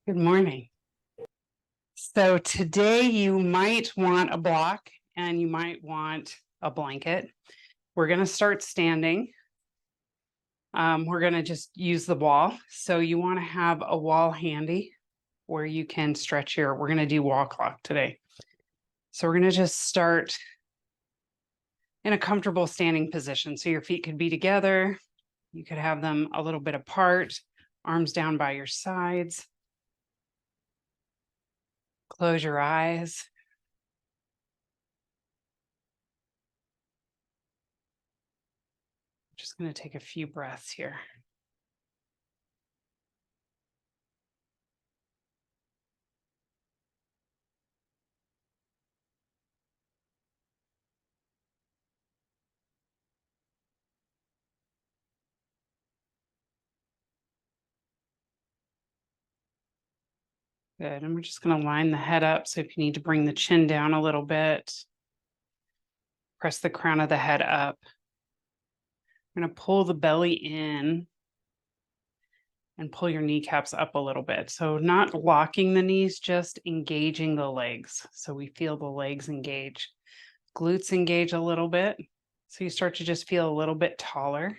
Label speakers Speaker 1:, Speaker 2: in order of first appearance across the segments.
Speaker 1: Good morning. So today you might want a block and you might want a blanket. We're going to start standing. We're going to just use the wall. So you want to have a wall handy where you can stretch we're going to do wall clock today. So we're going to just start in a comfortable standing position. So your feet could be together. You could have them a little bit apart, arms down by your sides. Close your eyes. Just going to take a few breaths here. Good. And we're just going to line the head up. So if you need to bring the chin down a little bit, press the crown of the head up. I'm going to pull the belly in and pull your kneecaps up a little bit. So not locking the knees, just engaging the legs. So we feel the legs engage. Glutes engage a little bit. So you start to just feel a little bit taller.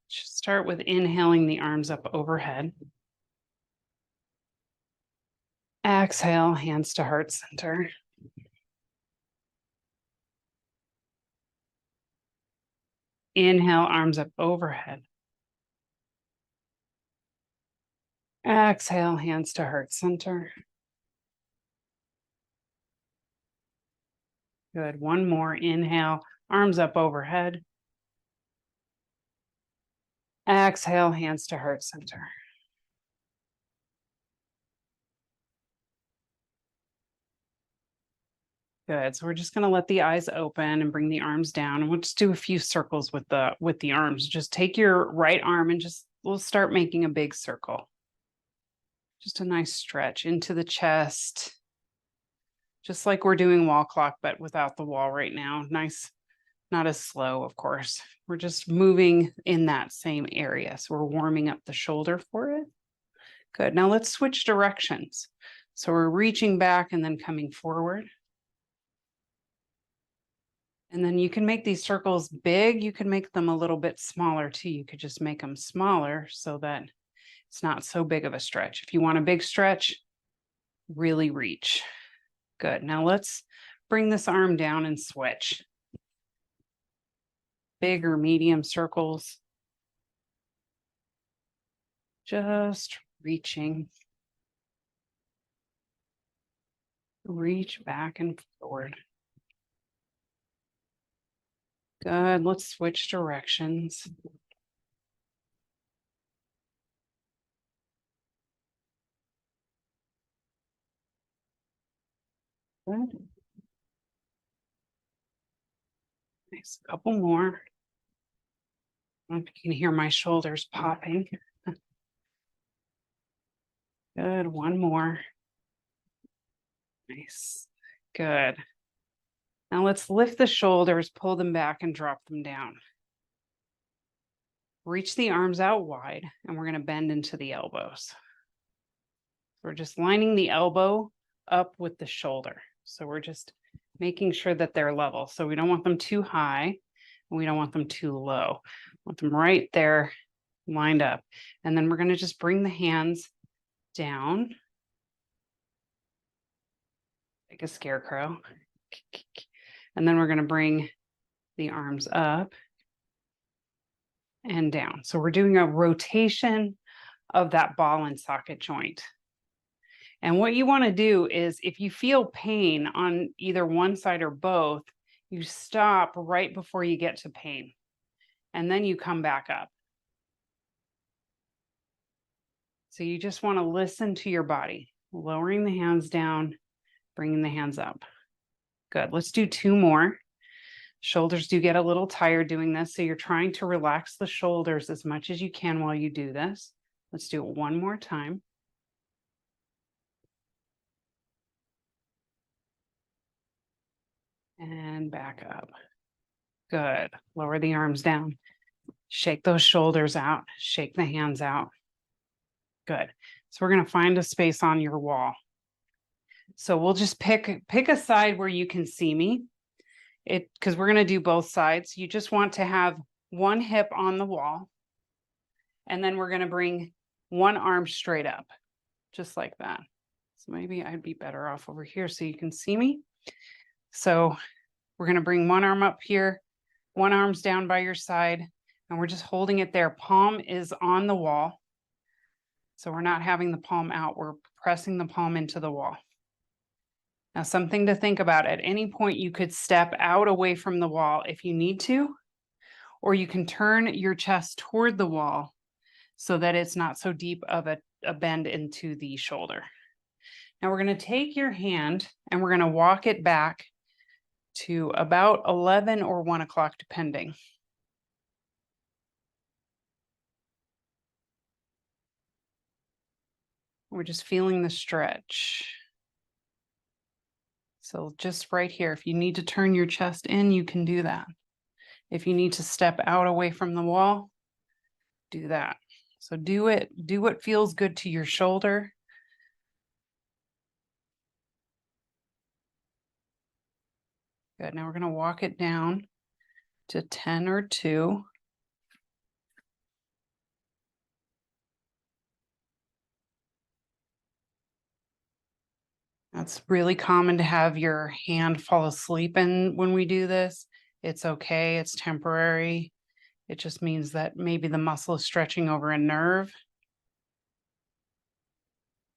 Speaker 1: Just start with inhaling the arms up overhead. Exhale, hands to heart center. Inhale, arms up overhead. Exhale, hands to heart center. Good. One more. Inhale, arms up overhead. Exhale, hands to heart center. Good. So we're just going to let the eyes open and bring the arms down. And we'll just do a few circles with the arms. Just take your right arm and we'll start making a big circle. Just a nice stretch into the chest. Just like we're doing wall clock, but without the wall right now. Nice, not as slow, of course. We're just moving in that same area. So we're warming up the shoulder for it. Good. Now let's switch directions. So we're reaching back and then coming forward. And then you can make these circles big. You can make them a little bit smaller too. You could just make them smaller so that it's not so big of a stretch. If you want a big stretch, really reach. Good. Now let's bring this arm down and switch. Big or medium circles. Just reaching. Reach back and forward. Good. Let's switch directions. Good. Nice. A couple more. I don't know if you can hear my shoulders popping. Good. One more. Nice. Good. Now let's lift the shoulders, pull them back and drop them down. Reach the arms out wide and we're going to bend into the elbows. We're just lining the elbow up with the shoulder. So we're just making sure that they're level. So we don't want them too high and we don't want them too low. We want them right there lined up. And then we're going to just bring the hands down like a scarecrow. And then we're going to bring the arms up and down. So we're doing a rotation of that ball and socket joint. And what you want to do is if you feel pain on either one side or both, you stop right before you get to pain. And then you come back up. So you just want to listen to your body, lowering the hands down, bringing the hands up. Good. Let's do two more. Shoulders do get a little tired doing this, so you're trying to relax the shoulders as much as you can while you do this. Let's do it one more time. And back up. Good. Lower the arms down. Shake those shoulders out. Shake the hands out. Good. So we're going to find a space on your wall. So we'll just pick a side where you can see me. Because we're going to do both sides. You just want to have one hip on the wall. And then we're going to bring one arm straight up, just like that. So maybe I'd be better off over here so you can see me. So we're going to bring one arm up here, one arm's down by your side, and we're just holding it there. Palm is on the wall. So we're not having the palm out. We're pressing the palm into the wall. Now, something to think about, at any point you could step out away from the wall if you need to, or you can turn your chest toward the wall so that it's not so deep of a bend into the shoulder. Now we're going to take your hand and we're going to walk it back to about 11 or 1 o'clock, depending. We're just feeling the stretch. So just right here, if you need to turn your chest in, you can do that. If you need to step out away from the wall, do that. So do what feels good to your shoulder. Good. Now we're going to walk it down to 10 or 2. That's really common to have your hand fall asleep when we do this. It's okay. It's temporary. It just means that maybe the muscle is stretching over a nerve.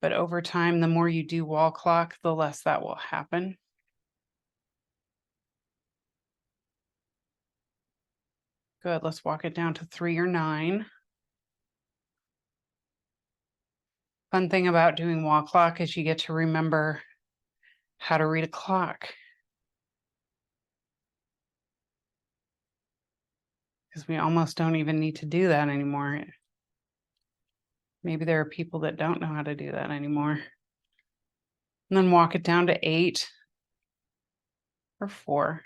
Speaker 1: But over time, the more you do wall clock, the less that will happen. Good. Let's walk it down to 3 or 9. Fun thing about doing wall clock is you get to remember how to read a clock. Because we almost don't even need to do that anymore. Maybe there are people that don't know how to do that anymore. And then walk it down to 8 or 4.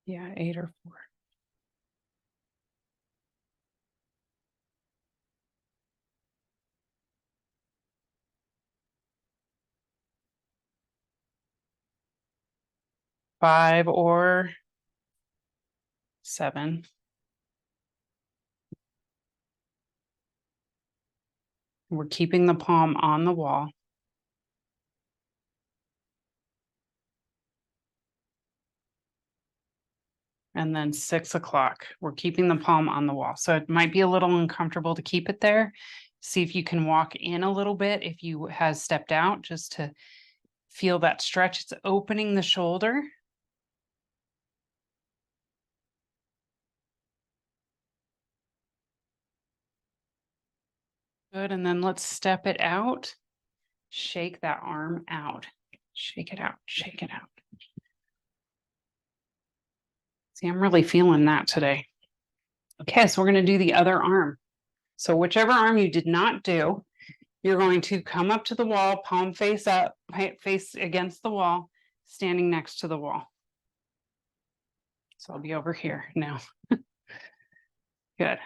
Speaker 1: Yeah, 8 or 4. Five or 7. We're keeping the palm on the wall. And then 6 o'clock, we're keeping the palm on the wall. So it might be a little uncomfortable to keep it there. See if you can walk in a little bit if you has stepped out, just to feel that stretch. It's opening the shoulder. Good, and then let's step it out. Shake that arm out. Shake it out, shake it out. See, I'm really feeling that today. Okay, so we're going to do the other arm. So whichever arm you did not do, you're going to come up to the wall, palm face up, face against the wall, standing next to the wall. So I'll be over here now. Good.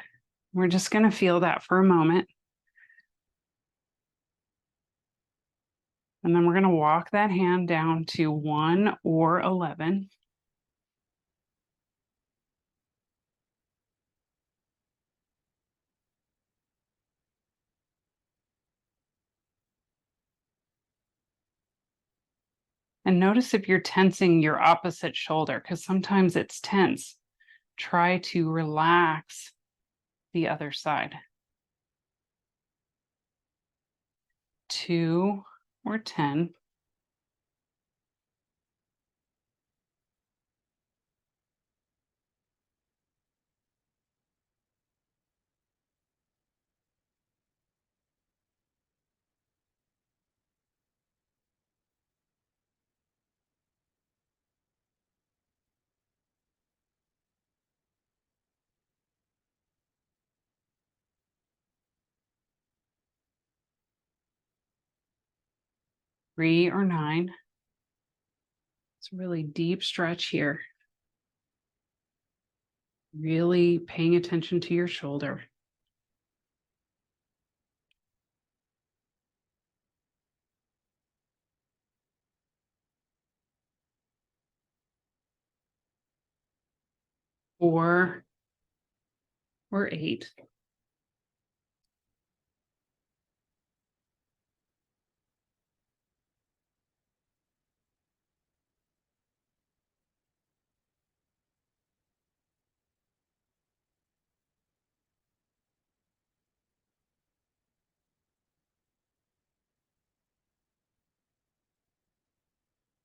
Speaker 1: We're just going to feel that for a moment. And then we're going to walk that hand down to 1 or 11. And notice if you're tensing your opposite shoulder, because sometimes it's tense. Try to relax the other side. 2 or 10. 3 or 9. It's a really deep stretch here. Really paying attention to your shoulder. 4 or 8.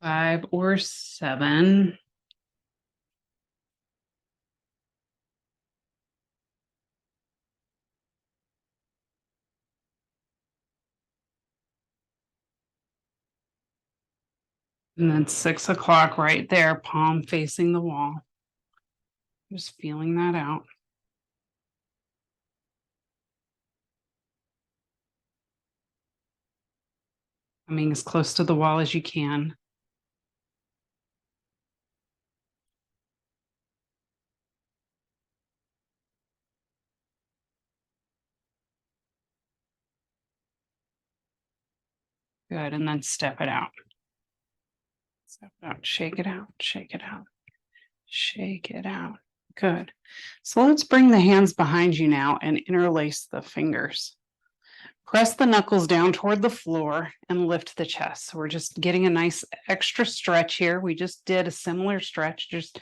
Speaker 1: Five or 7. And then 6 o'clock right there, palm facing the wall. Just feeling that out. Coming as close to the wall as you can. Good, and then step it out. Step it out, shake it out, shake it out, shake it out. Good. So let's bring the hands behind you now and interlace the fingers. Press the knuckles down toward the floor and lift the chest. So we're just getting a nice extra stretch here. We just did a similar stretch, just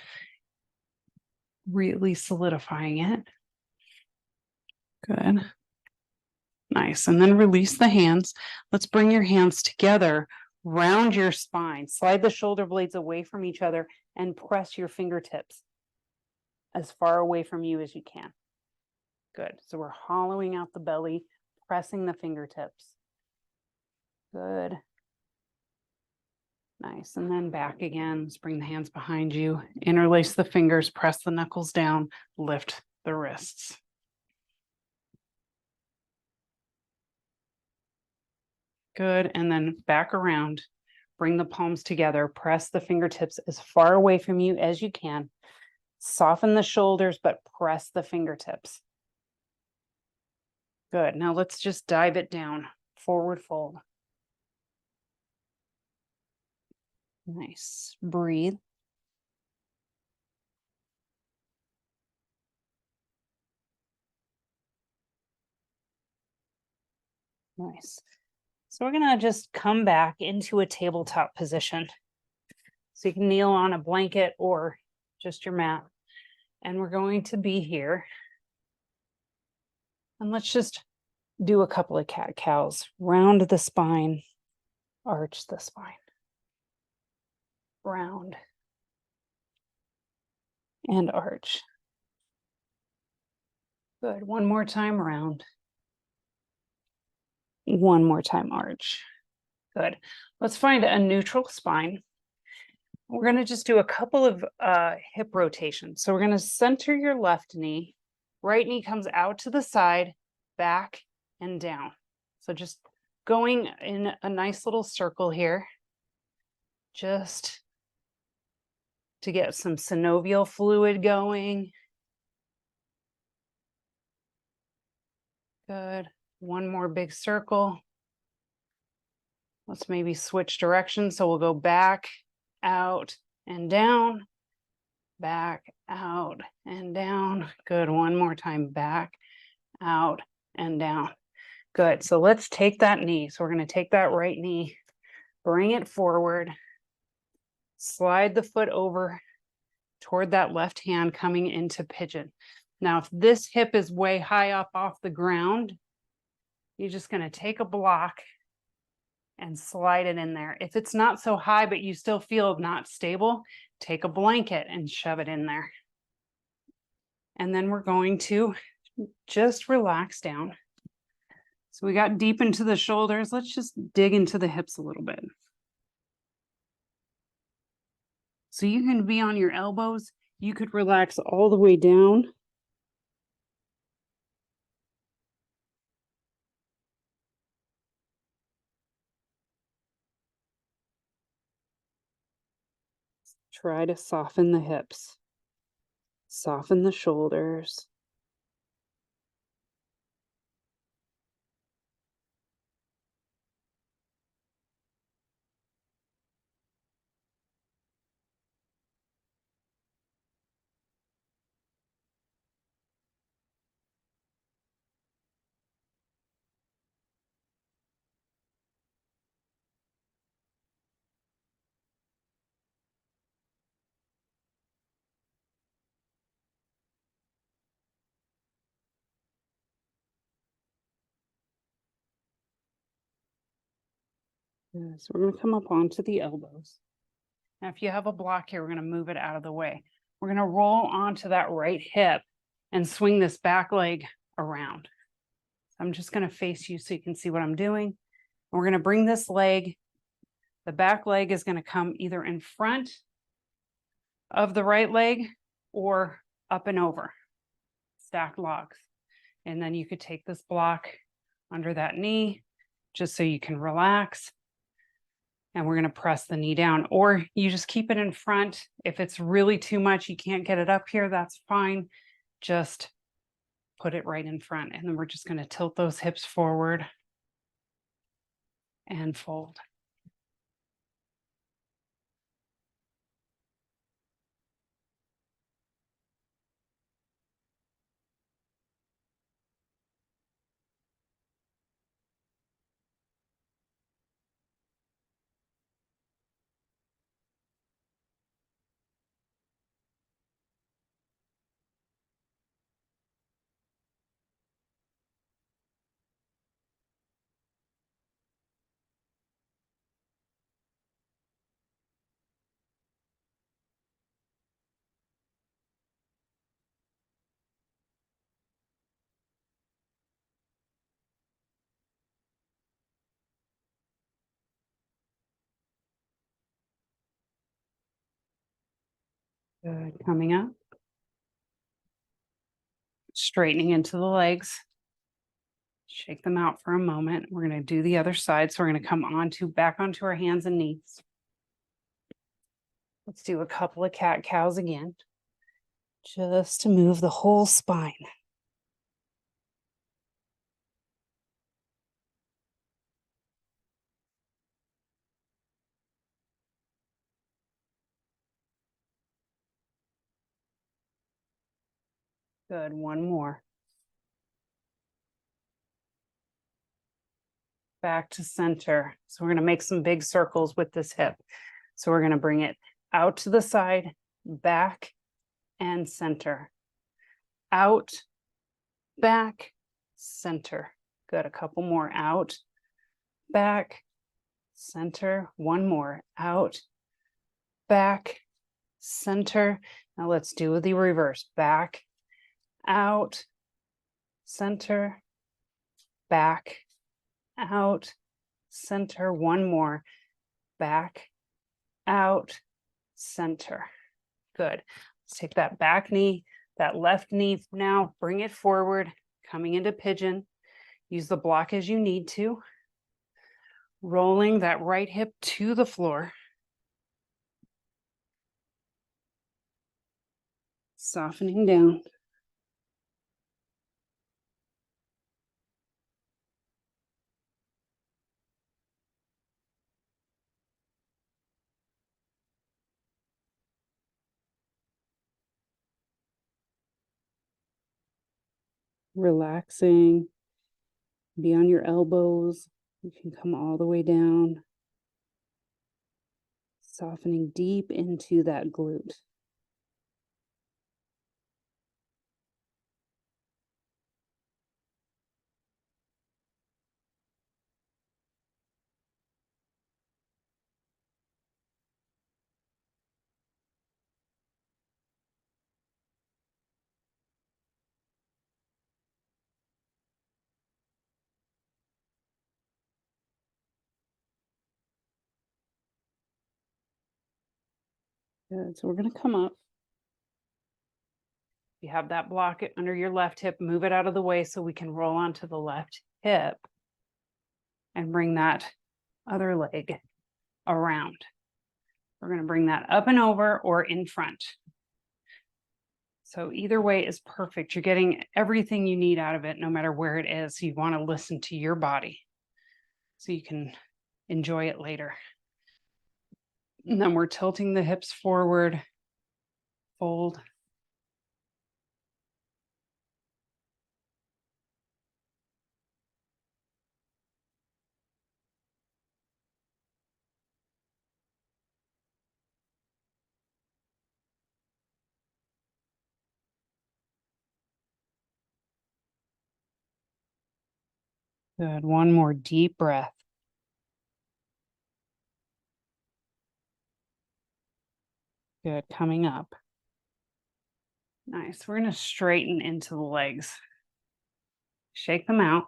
Speaker 1: really solidifying it. Good. Nice. And then release the hands. Let's bring your hands together, round your spine, slide the shoulder blades away from each other, and press your fingertips as far away from you as you can. Good. So we're hollowing out the belly, pressing the fingertips. Good. Nice. And then back again. Let's bring the hands behind you, interlace the fingers, press the knuckles down, lift the wrists. Good. And then back around, bring the palms together, press the fingertips as far away from you as you can. Soften the shoulders, but press the fingertips. Good. Now let's just dive it down. Forward fold. Nice. Breathe. Nice. So we're going to just come back into a tabletop position. So you can kneel on a blanket or just your mat. And we're going to be here. And let's just do a couple of cat cows. Round the spine, arch the spine. Round and arch. Good. One more time, round. One more time, arch. Good. Let's find a neutral spine. We're going to just do a couple of hip rotations. So we're going to center your left knee. Right knee comes out to the side, back and down. So just going in a nice little circle here. Just to get some synovial fluid going. Good. One more big circle. Let's maybe switch directions. So we'll go back, out, and down. Back, out, and down. Good. One more time. Back, out, and down. Good. So let's take that knee. So we're going to take that right knee, bring it forward, slide the foot over toward that left hand coming into pigeon. Now, if this hip is way high up off the ground, you're just going to take a block and slide it in there. If it's not so high, but you still feel not stable, take a blanket and shove it in there. And then we're going to just relax down. So we got deep into the shoulders. Let's just dig into the hips a little bit. So you can be on your elbows. You could relax all the way down. Try to soften the hips, soften the shoulders. Good. So we're going to come up onto the elbows. Now, if you have a block here, we're going to move it out of the way. We're going to roll onto that right hip and swing this back leg around. I'm just going to face you so you can see what I'm doing. And we're going to bring this leg, the back leg is going to come either in front of the right leg or up and over, stacked logs. And then you could take this block under that knee just so you can relax. And we're going to press the knee down, or you just keep it in front. If it's really too much, you can't get it up here, that's fine. Just put it right in front. And then we're just going to tilt those hips forward and fold. Good. Coming up. Straightening into the legs. Shake them out for a moment. We're going to do the other side. So we're going to come back onto our hands and knees. Let's do a couple of cat-cows again, just to move the whole spine. Good. One more. Back to center. So we're going to make some big circles with this hip. So we're going to bring it out to the side, back, and center. Out, back, center. Good. A couple more. Out, back, center. One more. Out, back, center. Now let's do the reverse. Back, out, center, back, out, center. One more. Back, out, center. Good. Let's take that back knee, that left knee now, bring it forward, coming into pigeon. Use the block as you need to. Rolling that right hip to the floor. Softening down. Relaxing. Be on your elbows. You can come all the way down. Softening deep into that glute. Good. So we're going to come up. You have that block under your left hip, move it out of the way so we can roll onto the left hip and bring that other leg around. We're going to bring that up and over or in front. So either way is perfect. You're getting everything you need out of it, no matter where it is. You want to listen to your body so you can enjoy it later. And then we're tilting the hips forward, fold. Good. One more deep breath. Good. Coming up. Nice. We're going to straighten into the legs. Shake them out.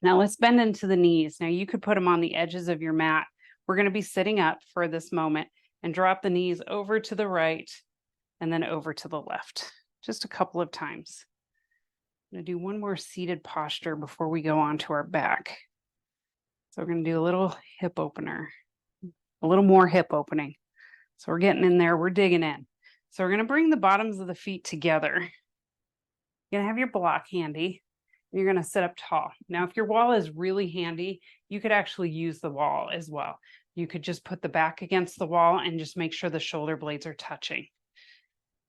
Speaker 1: Now let's bend into the knees. Now you could put them on the edges of your mat. We're going to be sitting up for this moment and drop the knees over to the right and then over to the left. Just a couple of times. I'm going to do one more seated posture before we go on to our back. So we're going to do a little hip opener, a little more hip opening. So we're getting in there, we're digging in. So we're going to bring the bottoms of the feet together. You're going to have your block handy. You're going to sit up tall. Now, if your wall is really handy, you could actually use the wall as well. You could just put the back against the wall and just make sure the shoulder blades are touching.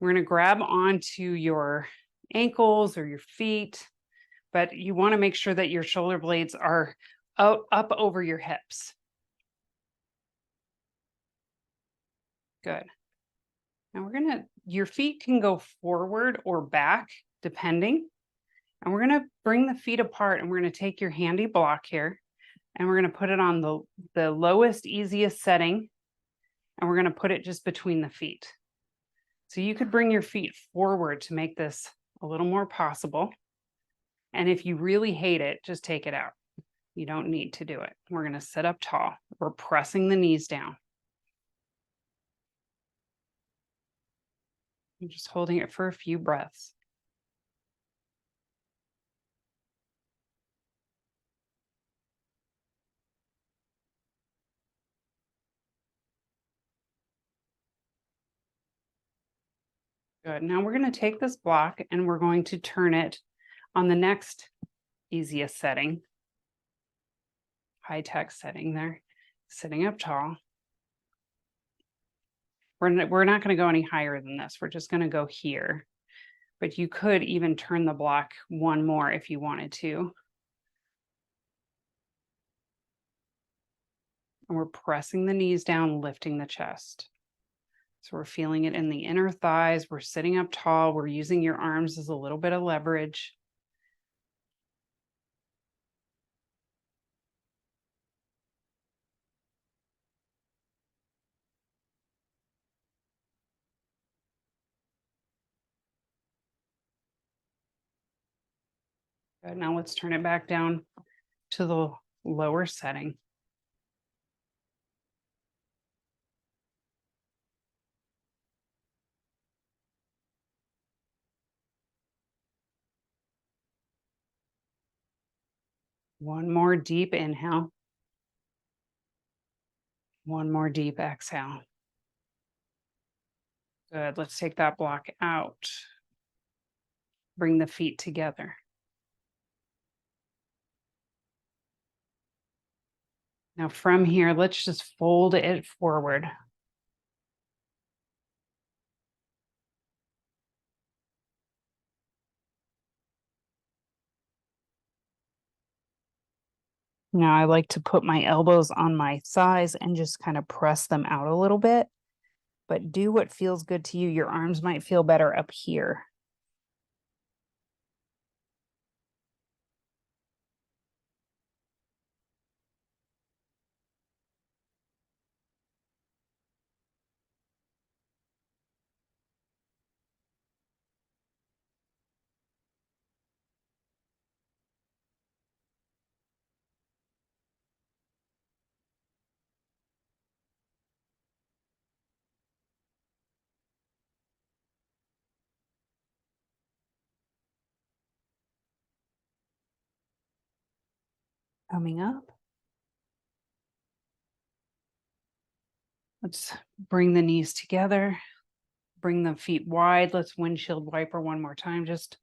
Speaker 1: We're going to grab onto your ankles or your feet, but you want to make sure that your shoulder blades are up over your hips. Good. Now your feet can go forward or back, depending. And we're going to bring the feet apart and we're going to take your handy block here and we're going to put it on the lowest, easiest setting. And we're going to put it just between the feet. So you could bring your feet forward to make this a little more possible. And if you really hate it, just take it out. You don't need to do it. We're going to sit up tall. We're pressing the knees down. I'm just holding it for a few breaths. Good. Now we're going to take this block and we're going to turn it on the next easiest setting. High-tech setting there. Sitting up tall. We're not going to go any higher than this. We're just going to go here. But you could even turn the block one more if you wanted to. And we're pressing the knees down, lifting the chest. So we're feeling it in the inner thighs. We're sitting up tall. We're using your arms as a little bit of leverage. Good. Now let's turn it back down to the lower setting. One more deep inhale. One more deep exhale. Good. Let's take that block out. Bring the feet together. Now from here, let's just fold it forward. Now I like to put my elbows on my thighs and just kind of press them out a little bit, but do what feels good to you. Your arms might feel better up here. Coming up. Let's bring the knees together, bring the feet wide. Let's windshield wiper one more time just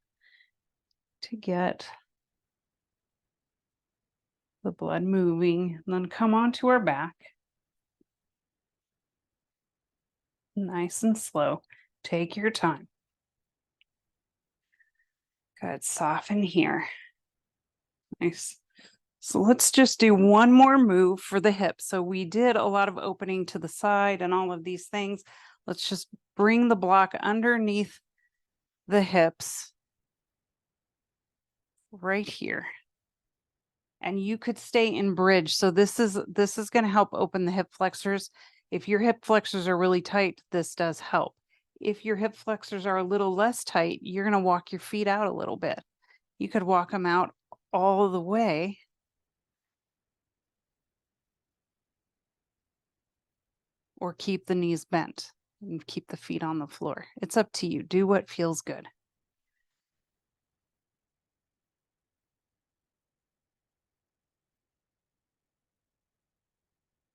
Speaker 1: to get the blood moving. And then come onto our back. Nice and slow. Take your time. Good. Soften here. Nice. So let's just do one more move for the hips. So we did a lot of opening to the side and all of these things. Let's just bring the block underneath the hips right here. And you could stay in bridge. So this is going to help open the hip flexors. If your hip flexors are really tight, this does help. If your hip flexors are a little less tight, you're going to walk your feet out a little bit. You could walk them out all the way. Or keep the knees bent and keep the feet on the floor. It's up to you. Do what feels good.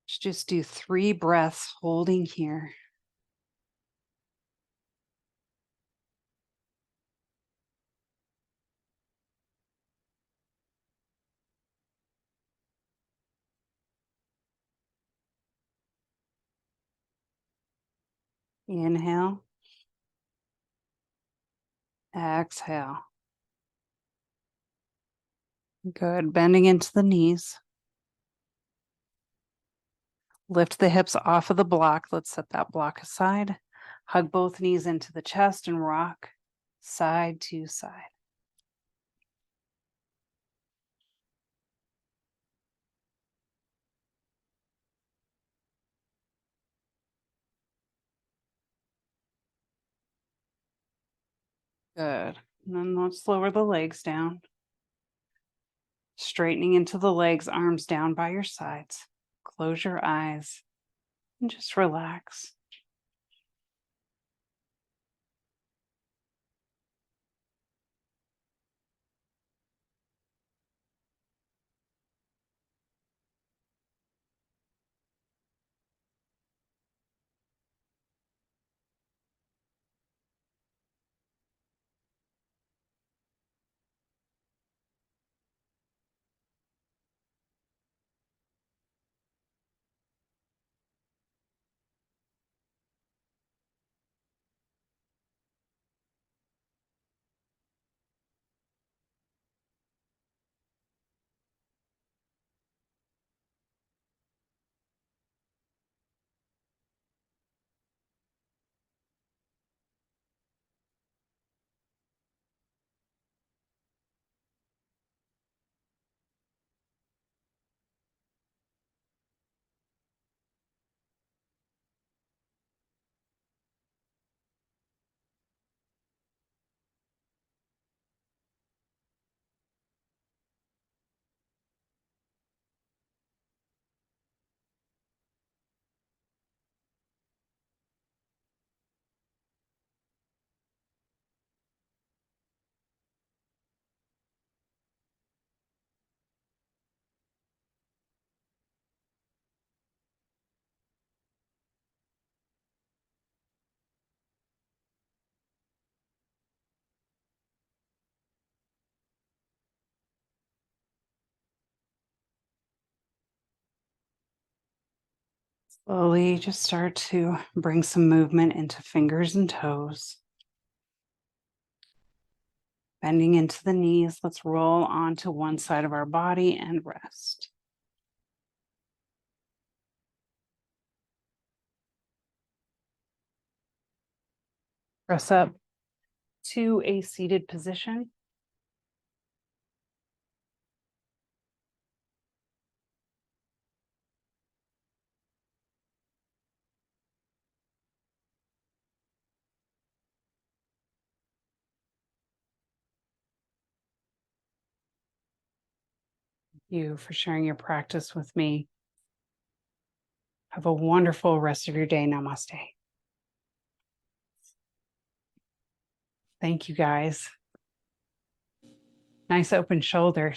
Speaker 1: Just do 3 breaths holding here. Inhale. Exhale. Good. Bending into the knees. Lift the hips off of the block. Let's set that block aside. Hug both knees into the chest and rock side to side. Good. And then let's lower the legs down. Straightening into the legs, arms down by your sides. Close your eyes and just relax. Slowly just start to bring some movement into fingers and toes. Bending into the knees, let's roll onto one side of our body and rest. Press up to a seated position. Thank you for sharing your practice with me. Have a wonderful rest of your day. Namaste. Thank you, guys. Nice open shoulders.